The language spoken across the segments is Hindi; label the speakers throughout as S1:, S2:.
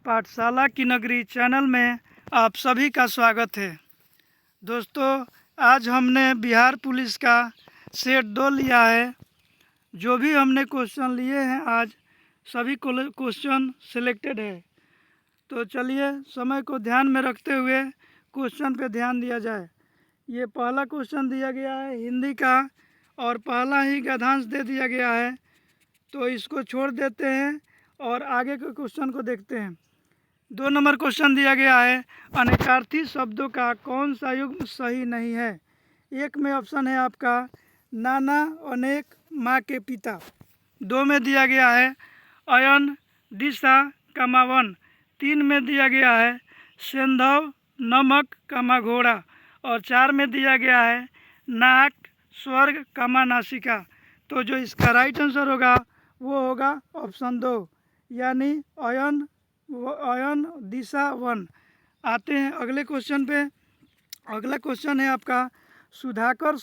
S1: पाठशाला की नगरी चैनल में आप सभी का स्वागत है। दोस्तों, आज हमने बिहार पुलिस का सेट 2 लिया है। जो भी हमने क्वेश्चन लिए हैं आज सभी क्वेश्चन सिलेक्टेड है। तो चलिए समय को ध्यान में रखते हुए क्वेश्चन पे ध्यान दिया जाए। ये पहला क्वेश्चन दिया गया है हिंदी का और पहला ही गद्यांश दे दिया गया है, तो इसको छोड़ देते हैं और आगे के क्वेश्चन को देखते हैं। 2 नंबर क्वेश्चन दिया गया है अनेकार्थी शब्दों का कौन सा युग्म सही नहीं है। एक में ऑप्शन है आपका नाना, अनेक, माँ के पिता। 2 में दिया गया है अयन, दिशा, वन। 3 में दिया गया है सेंधव, नमक, घोड़ा। और 4 में दिया गया है नाक, स्वर्ग, नासिका। तो जो इसका राइट आंसर होगा वो होगा ऑप्शन 2 यानी अयन, दिशा, वन। आते हैं अगले क्वेश्चन पे। अगला क्वेश्चन है आपका सुधाकर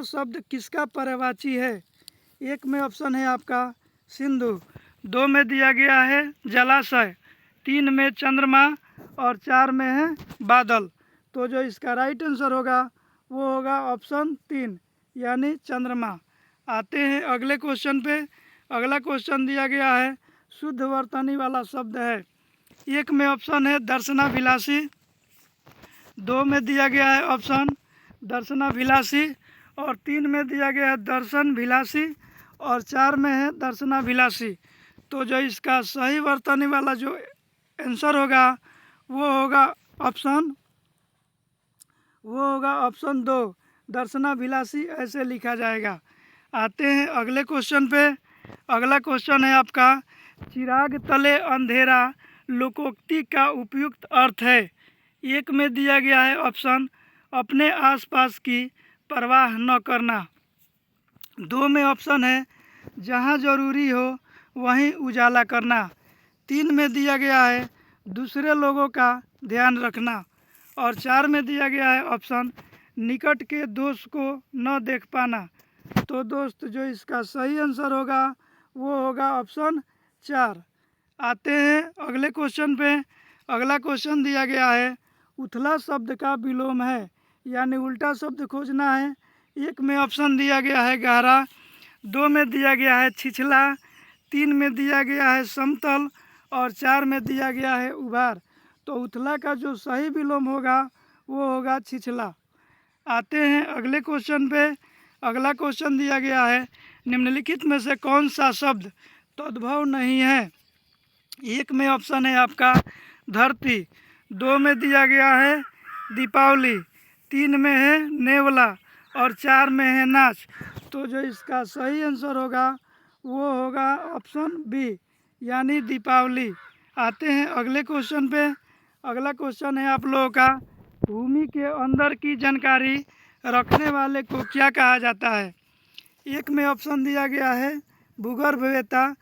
S1: शब्द किसका पर्यायवाची है। 1 में ऑप्शन है आपका सिंधु, 2 में दिया गया है जलाशय, 3 में चंद्रमा और 4 में है बादल। तो जो इसका राइट आंसर होगा वो होगा ऑप्शन 3 यानी चंद्रमा। आते हैं अगले क्वेश्चन पे। अगला क्वेश्चन दिया गया है शुद्ध वर्तनी वाला शब्द है। 1 में ऑप्शन है दर्शनाभिलाषी, 2 में दिया गया है ऑप्शन दर्शनाभिलाषी और 3 में दिया गया है दर्शनभिलाषी और 4 में है दर्शनाभिलाषी। तो जो इसका सही वर्तनी वाला जो आंसर होगा वो होगा ऑप्शन 2 दर्शनाभिलाषी, ऐसे लिखा जाएगा। आते हैं अगले क्वेश्चन पे। अगला क्वेश्चन है आपका चिराग तले अंधेरा लोकोक्ति का उपयुक्त अर्थ है। 1 में दिया गया है ऑप्शन अपने आसपास की परवाह न करना, 2 में ऑप्शन है जहाँ जरूरी हो वहीं उजाला करना, 3 में दिया गया है दूसरे लोगों का ध्यान रखना और 4 में दिया गया है ऑप्शन निकट के दोष को न देख पाना। तो दोस्त जो इसका सही आंसर होगा वो होगा ऑप्शन 4। आते हैं अगले क्वेश्चन पे। अगला क्वेश्चन दिया गया है उथला शब्द का विलोम है यानी उल्टा शब्द खोजना है। 1 में ऑप्शन दिया गया है गहरा, 2 में दिया गया है छिछला, 3 में दिया गया है समतल और 4 में दिया गया है उभार। तो उथला का जो सही विलोम होगा वो होगा छिछला। आते हैं अगले क्वेश्चन पे। अगला क्वेश्चन दिया गया है निम्नलिखित में से कौन सा शब्द तद्भव नहीं है। 1 में ऑप्शन है आपका धरती, 2 में दिया गया है दीपावली, 3 में है नेवला और 4 में है नाच। तो जो इसका सही आंसर होगा वो होगा ऑप्शन बी यानी दीपावली। आते हैं अगले क्वेश्चन पे। अगला क्वेश्चन है आप लोगों का भूमि के अंदर की जानकारी रखने वाले को क्या कहा जाता है। 1 में ऑप्शन दिया गया है भूगर्भवेत्ता,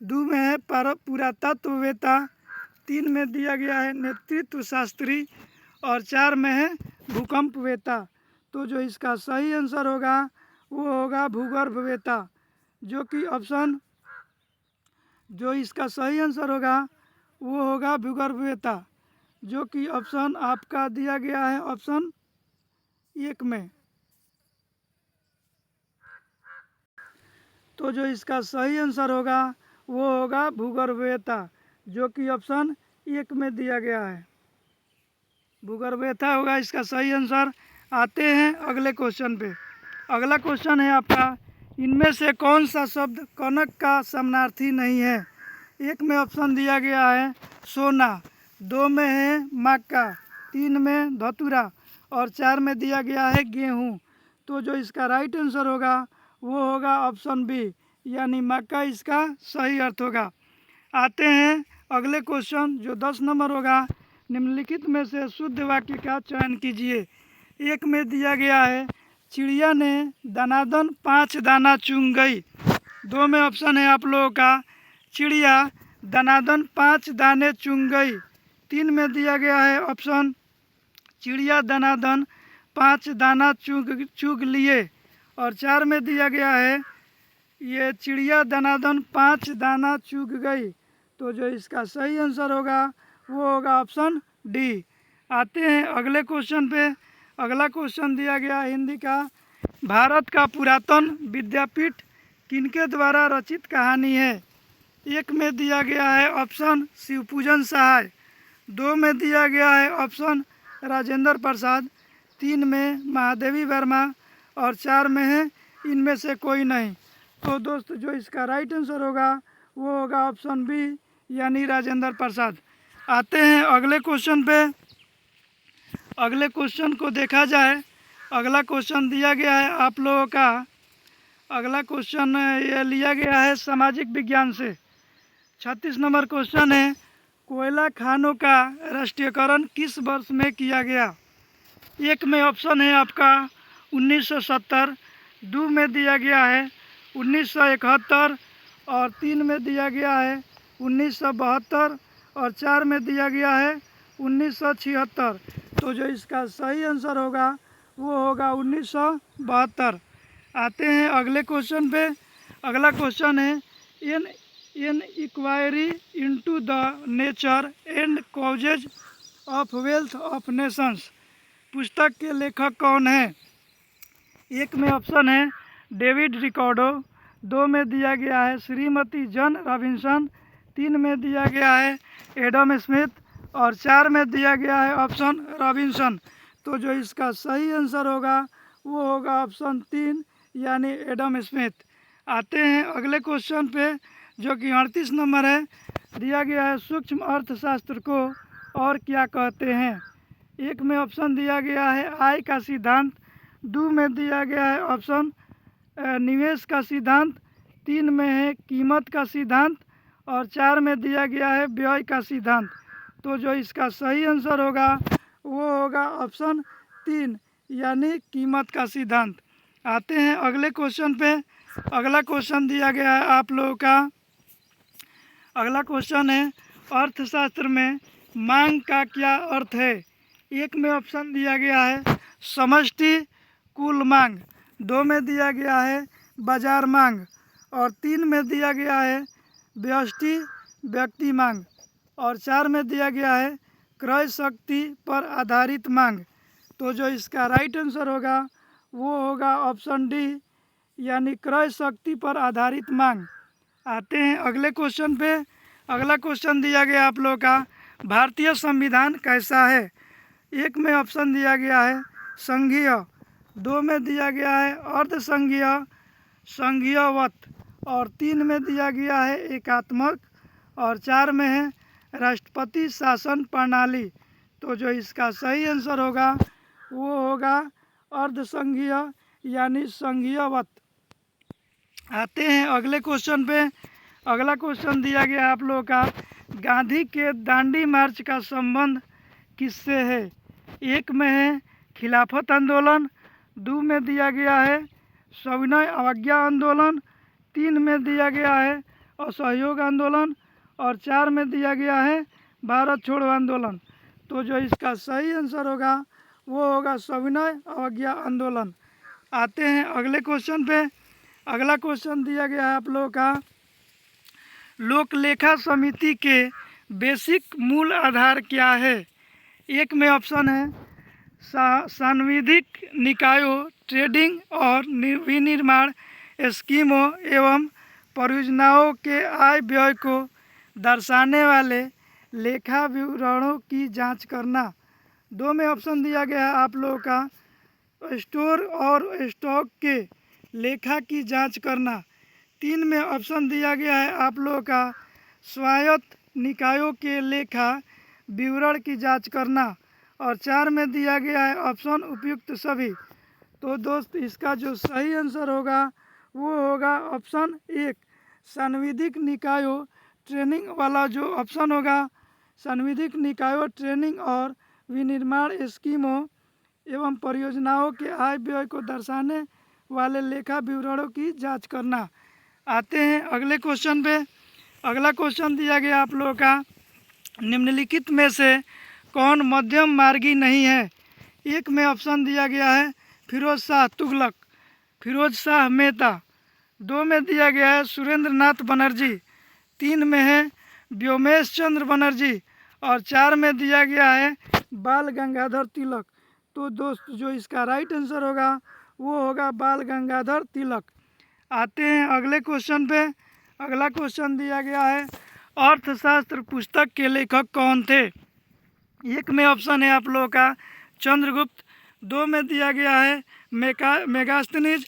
S1: 2 में है पुरातत्ववेत्ता, 3 में दिया गया है नेतृत्व शास्त्री और 4 में है भूकंपवेत्ता। तो जो इसका सही आंसर होगा वो होगा भूगर्भवेत्ता, जो इसका सही आंसर होगा वो होगा भूगर्भवेत्ता, जो कि ऑप्शन आपका दिया गया है ऑप्शन 1 में। तो जो इसका सही आंसर होगा वो होगा भूगर्भवेत्ता, जो कि ऑप्शन 1 में दिया गया है। भूगर्भवेत्ता होगा इसका सही आंसर। आते हैं अगले क्वेश्चन पे। अगला क्वेश्चन है आपका इनमें से कौन सा शब्द कनक का समानार्थी नहीं है। 1 में ऑप्शन दिया गया है सोना, 2 में है मक्का, 3 में धतूरा और 4 में दिया गया है गेहूँ। तो जो इसका राइट आंसर होगा वो होगा ऑप्शन बी यानी मक्का इसका सही अर्थ होगा। आते हैं अगले क्वेश्चन जो 10 नंबर होगा निम्नलिखित में से शुद्ध वाक्य का चयन कीजिए। 1 में दिया गया है चिड़िया ने दनादन 5 दाना चुन गई, 2 में ऑप्शन है आप लोगों का चिड़िया दनादन 5 दाने चुन गई, 3 में दिया गया है ऑप्शन चिड़िया दनादन 5 दाना चुग लिए और 4 में दिया गया है ये चिड़िया दनादन 5 दाना चुग गई। तो जो इसका सही आंसर होगा वो होगा ऑप्शन डी। आते हैं अगले क्वेश्चन पे। अगला क्वेश्चन दिया गया हिंदी का, भारत का पुरातन विद्यापीठ किनके द्वारा रचित कहानी है। एक में दिया गया है ऑप्शन शिवपूजन सहाय, दो में दिया गया है ऑप्शन राजेंद्र प्रसाद, तीन में महादेवी वर्मा और चार में है इनमें से कोई नहीं। तो दोस्त जो इसका राइट आंसर होगा वो होगा ऑप्शन बी यानी राजेंद्र प्रसाद। आते हैं अगले क्वेश्चन पे। अगले क्वेश्चन को देखा जाए, अगला क्वेश्चन दिया गया है आप लोगों का, अगला क्वेश्चन ये लिया गया है सामाजिक विज्ञान से। 36 नंबर क्वेश्चन है, कोयला खानों का राष्ट्रीयकरण किस वर्ष में किया गया। एक में ऑप्शन है आपका 1970, दो में दिया गया है 1971 और तीन में दिया गया है 1972 और चार में दिया गया है 1976। तो जो इसका सही आंसर होगा वो होगा 1972। आते हैं अगले क्वेश्चन पे। अगला क्वेश्चन है, an inquiry into the nature and causes of wealth of nations पुस्तक के लेखक कौन है। एक में ऑप्शन है डेविड रिकार्डो, दो में दिया गया है श्रीमती जॉन रॉबिन्सन, तीन में दिया गया है एडम स्मिथ और चार में दिया गया है ऑप्शन रॉबिन्सन। तो जो इसका सही आंसर होगा वो होगा ऑप्शन तीन यानी एडम स्मिथ। आते हैं अगले क्वेश्चन पे जो कि 38 नंबर है। दिया गया है सूक्ष्म अर्थशास्त्र को और क्या कहते हैं। एक में ऑप्शन दिया गया है आय का सिद्धांत, दो में दिया गया है ऑप्शन निवेश का सिद्धांत, तीन में है कीमत का सिद्धांत और चार में दिया गया है व्यय का सिद्धांत। तो जो इसका सही आंसर होगा वो होगा ऑप्शन तीन यानी कीमत का सिद्धांत। आते हैं अगले क्वेश्चन पे। अगला क्वेश्चन दिया गया है आप लोगों का, अगला क्वेश्चन है अर्थशास्त्र में मांग का क्या अर्थ है। एक में ऑप्शन दिया गया है समष्टि कुल मांग, दो में दिया गया है बाजार मांग और तीन में दिया गया है व्यष्टि व्यक्ति मांग और चार में दिया गया है क्रय शक्ति पर आधारित मांग। तो जो इसका राइट आंसर होगा वो होगा ऑप्शन डी यानी क्रय शक्ति पर आधारित मांग। आते हैं अगले क्वेश्चन पे। अगला क्वेश्चन दिया गया आप लोगों का, भारतीय संविधान कैसा है। एक में ऑप्शन दिया गया है संघीय, दो में दिया गया है अर्ध संघीय संघीयवत और तीन में दिया गया है एकात्मक और चार में है राष्ट्रपति शासन प्रणाली। तो जो इसका सही आंसर होगा वो होगा अर्ध संघीय यानी संघीयवत। आते हैं अगले क्वेश्चन पे। अगला क्वेश्चन दिया गया आप लोगों का, गांधी के दांडी मार्च का संबंध किससे है। एक में है खिलाफत आंदोलन, दो में दिया गया है सविनय अवज्ञा आंदोलन, तीन में दिया गया है असहयोग आंदोलन और चार में दिया गया है भारत छोड़ो आंदोलन। तो जो इसका सही आंसर होगा वो होगा सविनय अवज्ञा आंदोलन। आते हैं अगले क्वेश्चन पे। अगला क्वेश्चन दिया गया है आप लोगों का, लोक लेखा समिति के बेसिक मूल आधार क्या है। एक में ऑप्शन है सांविधिक निकायों, ट्रेडिंग और विनिर्माण स्कीमों एवं परियोजनाओं के आय व्यय को दर्शाने वाले लेखा विवरणों की जांच करना। दो में ऑप्शन दिया गया है आप लोगों का स्टोर और स्टॉक के लेखा की जांच करना। तीन में ऑप्शन दिया गया है आप लोगों का स्वायत्त निकायों के लेखा विवरण की जांच करना और चार में दिया गया है ऑप्शन उपयुक्त सभी। तो दोस्त इसका जो सही आंसर होगा वो होगा ऑप्शन एक सांविधिक निकायों ट्रेनिंग वाला जो ऑप्शन होगा, सांविधिक निकायों ट्रेनिंग और विनिर्माण स्कीमों एवं परियोजनाओं के आय व्यय को दर्शाने वाले लेखा विवरणों की जांच करना। आते हैं अगले क्वेश्चन पे। अगला क्वेश्चन दिया गया आप लोगों का, निम्नलिखित में से कौन मध्यम मार्गी नहीं है। एक में ऑप्शन दिया गया है फिरोज शाह तुगलक, फिरोज शाह मेहता, दो में दिया गया है सुरेंद्र नाथ बनर्जी, तीन में है व्योमेश चंद्र बनर्जी, और 4 में दिया गया है बाल गंगाधर तिलक। तो दोस्त जो इसका राइट आंसर होगा वो होगा बाल गंगाधर तिलक। आते हैं अगले क्वेश्चन पे। अगला क्वेश्चन दिया गया है अर्थशास्त्र पुस्तक के लेखक कौन थे। 1 में ऑप्शन है आप लोगों का चंद्रगुप्त, 2 में दिया गया है मेगास्थनीज,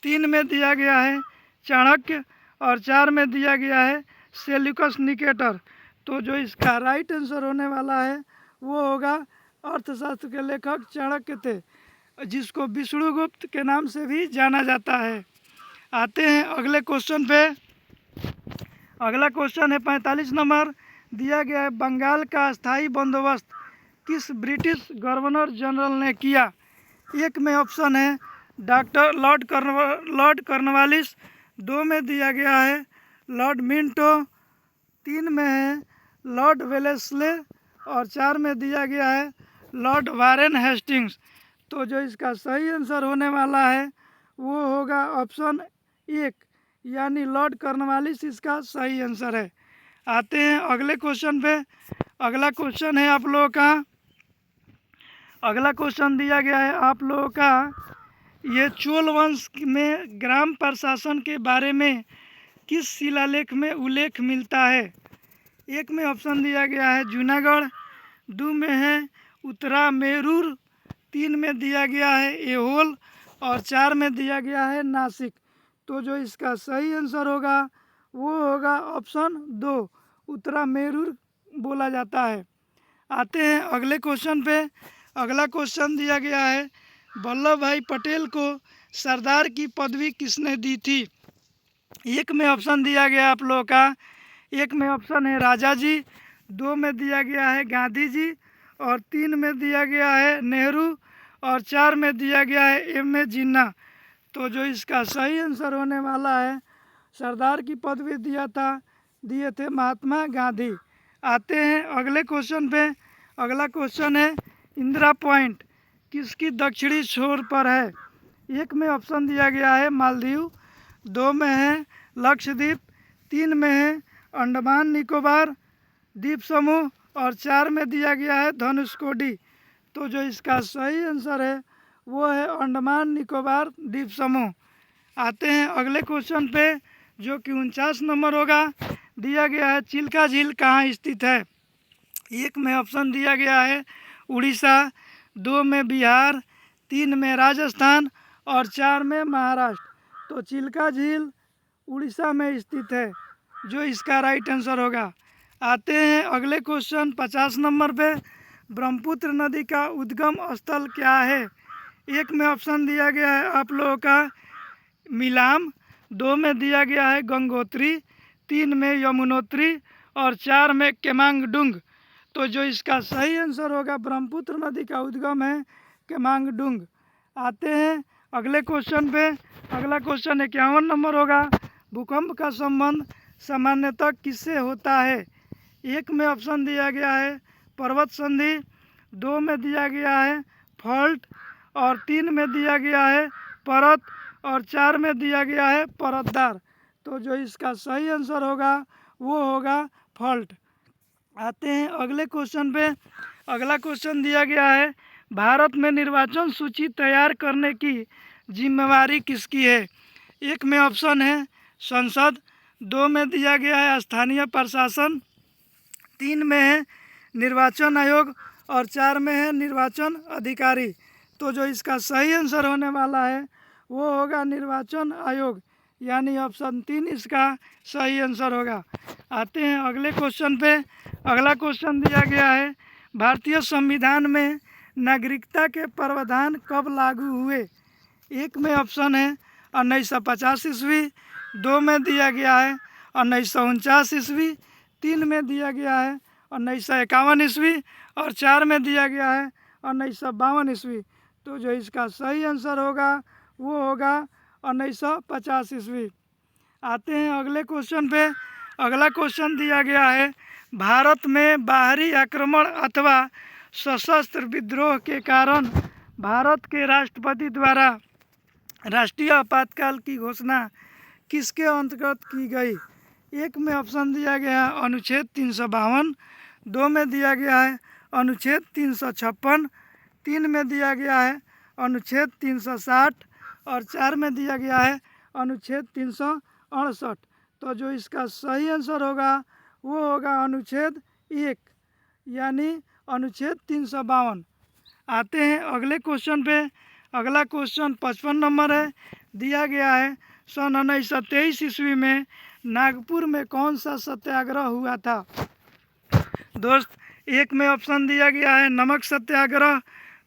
S1: 3 में दिया गया है चाणक्य, और 4 में दिया गया है सेल्यूकस निकेटर। तो जो इसका राइट आंसर होने वाला है वो होगा अर्थशास्त्र के लेखक चाणक्य थे, जिसको विष्णुगुप्त के नाम से भी जाना जाता है। आते हैं अगले क्वेश्चन पे। अगला क्वेश्चन है 45 नंबर। दिया गया है बंगाल का स्थायी बंदोबस्त किस ब्रिटिश गवर्नर जनरल ने किया। 1 में ऑप्शन है डॉक्टर लॉर्ड कॉर्नवालिस, 2 में दिया गया है लॉर्ड मिंटो, 3 में है लॉर्ड वेलेस्ले, और 4 में दिया गया है लॉर्ड वारेन हेस्टिंग्स। तो जो इसका सही आंसर होने वाला है वो होगा ऑप्शन 1 यानी लॉर्ड कॉर्नवालिस इसका सही आंसर है। आते हैं अगले क्वेश्चन पे। अगला क्वेश्चन है आप लोगों का, अगला क्वेश्चन दिया गया है आप लोगों का, ये चोल वंश में ग्राम प्रशासन के बारे में किस शिलालेख में उल्लेख मिलता है। 1 में ऑप्शन दिया गया है जूनागढ़, 2 में है उत्तरा मेरूर, 3 में दिया गया है एहोल, और 4 में दिया गया है नासिक। तो जो इसका सही आंसर होगा वो होगा ऑप्शन 2 उत्तरा मेरूर बोला जाता है। आते हैं अगले क्वेश्चन पे। अगला क्वेश्चन दिया गया है वल्लभ भाई पटेल को सरदार की पदवी किसने दी थी। 1 में ऑप्शन दिया गया आप लोगों का, 1 में ऑप्शन है राजा जी, 2 में दिया गया है गांधी जी, और 3 में दिया गया है नेहरू, और 4 में दिया गया है M.A. जिन्ना। तो जो इसका सही आंसर होने वाला है सरदार की पदवी दिए थे महात्मा गांधी। आते हैं अगले क्वेश्चन पे। अगला क्वेश्चन है इंदिरा पॉइंट किसकी दक्षिणी छोर पर है। 1 में ऑप्शन दिया गया है मालदीव, 2 में है लक्षद्वीप, 3 में है अंडमान निकोबार द्वीप समूह, और 4 में दिया गया है धनुषकोडी। तो जो इसका सही आंसर है वो है अंडमान निकोबार द्वीप समूह। आते हैं अगले क्वेश्चन पे जो कि 49 नंबर होगा। दिया गया है चिल्का झील कहाँ स्थित है। 1 में ऑप्शन दिया गया है उड़ीसा, 2 में बिहार, 3 में राजस्थान, और 4 में महाराष्ट्र। तो चिल्का झील उड़ीसा में स्थित है, जो इसका राइट आंसर होगा। आते हैं अगले क्वेश्चन 50 नंबर पे। ब्रह्मपुत्र नदी का उद्गम स्थल क्या है। 1 में ऑप्शन दिया गया है आप लोगों का मिलाम, 2 में दिया गया है गंगोत्री, 3 में यमुनोत्री, और 4 में केमांगडुंग। तो जो इसका सही आंसर होगा ब्रह्मपुत्र नदी का उद्गम है केमांगडुंग। आते हैं अगले क्वेश्चन पे। अगला क्वेश्चन 51 नंबर होगा। भूकंप का संबंध सामान्यतः किससे होता है। 1 में ऑप्शन दिया गया है पर्वत संधि, 2 में दिया गया है फॉल्ट, और 3 में दिया गया है परत, और 4 में दिया गया है परतदार। तो जो इसका सही आंसर होगा वो होगा फॉल्ट। आते हैं अगले क्वेश्चन पे। अगला क्वेश्चन दिया गया है भारत में निर्वाचन सूची तैयार करने की जिम्मेवारी किसकी है। 1 में ऑप्शन है संसद, 2 में दिया गया है स्थानीय प्रशासन, 3 में है निर्वाचन आयोग, और 4 में है निर्वाचन अधिकारी। तो जो इसका सही आंसर होने वाला है वो होगा निर्वाचन आयोग, यानी ऑप्शन 3 इसका सही आंसर होगा। आते हैं अगले क्वेश्चन पे। अगला क्वेश्चन दिया गया है भारतीय संविधान में नागरिकता के प्रावधान कब लागू हुए। 1 में ऑप्शन है 1950 ईस्वी, 2 में दिया गया है 1949 ईस्वी, 3 में दिया गया है 1951 ईस्वी, और 4 में दिया गया है 1952 ईस्वी। तो जो इसका सही आंसर होगा वो होगा 1950 ईस्वी। आते हैं अगले क्वेश्चन पे। अगला क्वेश्चन दिया गया है भारत में बाहरी आक्रमण अथवा सशस्त्र विद्रोह के कारण भारत के राष्ट्रपति द्वारा राष्ट्रीय आपातकाल की घोषणा किसके अंतर्गत की गई। एक में ऑप्शन दिया गया है अनुच्छेद 352, 2 में दिया गया है अनुच्छेद 356, 3 में दिया गया है अनुच्छेद 360 और 4 में दिया गया है अनुच्छेद 368। तो जो इसका सही आंसर होगा वो होगा अनुच्छेद 1 यानी अनुच्छेद 352। आते हैं अगले क्वेश्चन पे। अगला क्वेश्चन 55 नंबर है। दिया गया है सन 1923 ईस्वी में नागपुर में कौन सा सत्याग्रह हुआ था। दोस्त, एक में ऑप्शन दिया गया है नमक सत्याग्रह,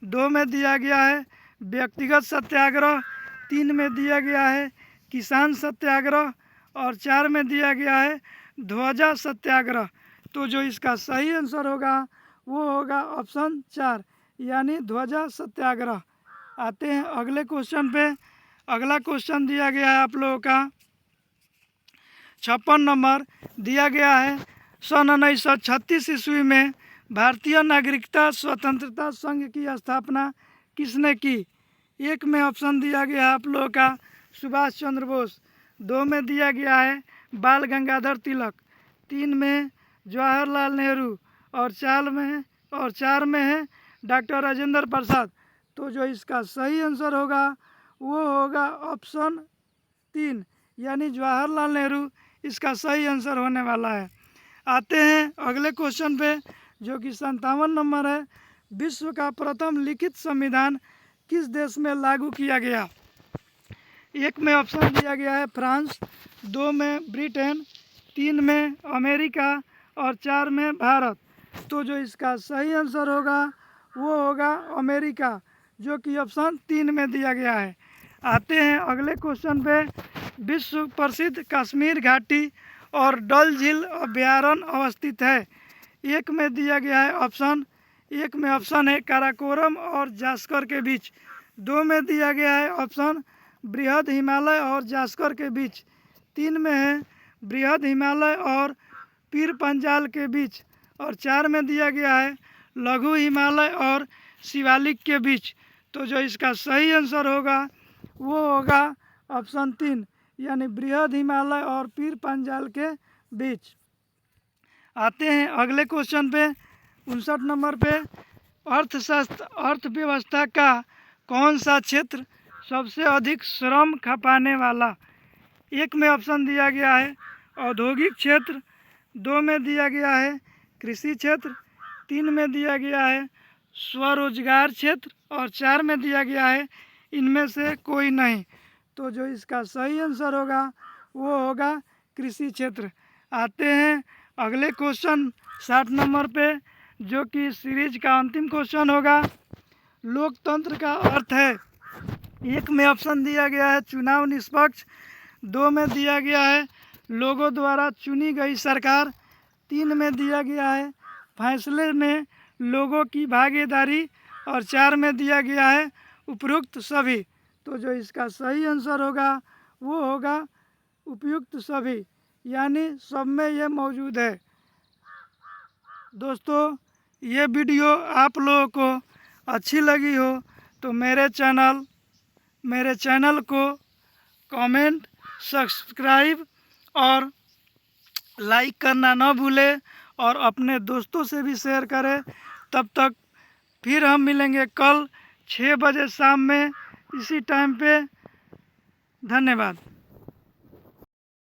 S1: 2 में दिया गया है व्यक्तिगत सत्याग्रह, 3 में दिया गया है किसान सत्याग्रह और 4 में दिया गया है ध्वजा सत्याग्रह। तो जो इसका सही आंसर होगा वो होगा ऑप्शन 4 यानी ध्वजा सत्याग्रह। आते हैं अगले क्वेश्चन पे। अगला क्वेश्चन दिया गया है आप लोगों का 56 नंबर। दिया गया है सन 1936 ईस्वी में भारतीय नागरिकता स्वतंत्रता संघ की स्थापना किसने की। एक में ऑप्शन दिया गया है आप लोगों का सुभाष चंद्र बोस, 2 में दिया गया है बाल गंगाधर तिलक, 3 में जवाहरलाल नेहरू और 4 में है डॉक्टर राजेंद्र प्रसाद। तो जो इसका सही आंसर होगा वो होगा ऑप्शन 3 यानी जवाहरलाल नेहरू इसका सही आंसर होने वाला है। आते हैं अगले क्वेश्चन पे जो कि 57 नंबर है। विश्व का प्रथम लिखित संविधान किस देश में लागू किया गया। एक में ऑप्शन दिया गया है फ्रांस, 2 में ब्रिटेन, 3 में अमेरिका और 4 में भारत। तो जो इसका सही आंसर होगा वो होगा अमेरिका जो कि ऑप्शन 3 में दिया गया है। आते हैं अगले क्वेश्चन पे। विश्व प्रसिद्ध कश्मीर घाटी और डल झील अभ्यारण्य अवस्थित है। एक में दिया गया है एक में ऑप्शन है काराकोरम और जास्कर के बीच, 2 में दिया गया है ऑप्शन बृहद हिमालय और जास्कर के बीच, 3 में है बृहद हिमालय और पीर पंजाल के बीच और 4 में दिया गया है लघु हिमालय और शिवालिक के बीच। तो जो इसका सही आंसर होगा वो होगा ऑप्शन 3 यानी बृहद हिमालय और पीर पंजाल के बीच। आते हैं अगले क्वेश्चन पे 59 नंबर पे। अर्थव्यवस्था का कौन सा क्षेत्र सबसे अधिक श्रम खपाने वाला। एक में ऑप्शन दिया गया है औद्योगिक क्षेत्र, 2 में दिया गया है कृषि क्षेत्र, 3 में दिया गया है स्वरोजगार क्षेत्र और 4 में दिया गया है इनमें से कोई नहीं। तो जो इसका सही आंसर होगा वो होगा कृषि क्षेत्र। आते हैं अगले क्वेश्चन 60 नंबर पे जो कि सीरीज का अंतिम क्वेश्चन होगा। लोकतंत्र का अर्थ है। एक में ऑप्शन दिया गया है चुनाव निष्पक्ष, 2 में दिया गया है लोगों द्वारा चुनी गई सरकार, 3 में दिया गया है फैसले में लोगों की भागीदारी और 4 में दिया गया है उपयुक्त सभी। तो जो इसका सही आंसर होगा वो होगा उपयुक्त सभी यानी सब में ये मौजूद है। दोस्तों, ये वीडियो आप लोगों को अच्छी लगी हो तो मेरे चैनल को कमेंट, सब्सक्राइब और लाइक करना ना भूलें और अपने दोस्तों से भी शेयर करें। तब तक फिर हम मिलेंगे कल 6 बजे शाम में इसी टाइम पे। धन्यवाद।